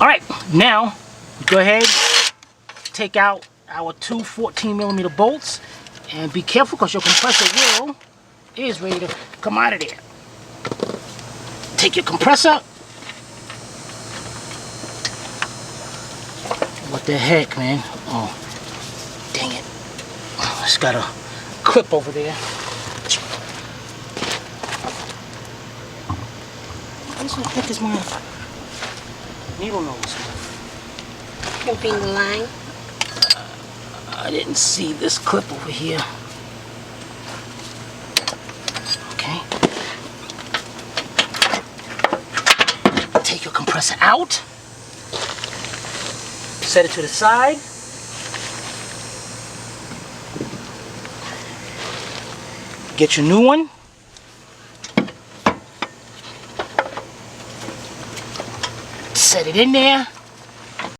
Alright, now go ahead, take out our two 14mm bolts, and be careful because your compressor wheel is ready to come out of there. Take your compressor. What the heck, man? Oh, dang it. It's got a clip over there. What the heck is my needle nose? Crimping the line. I didn't see this clip over here. Okay. Take your compressor out. Set it to the side. Get your new one. Set it in there.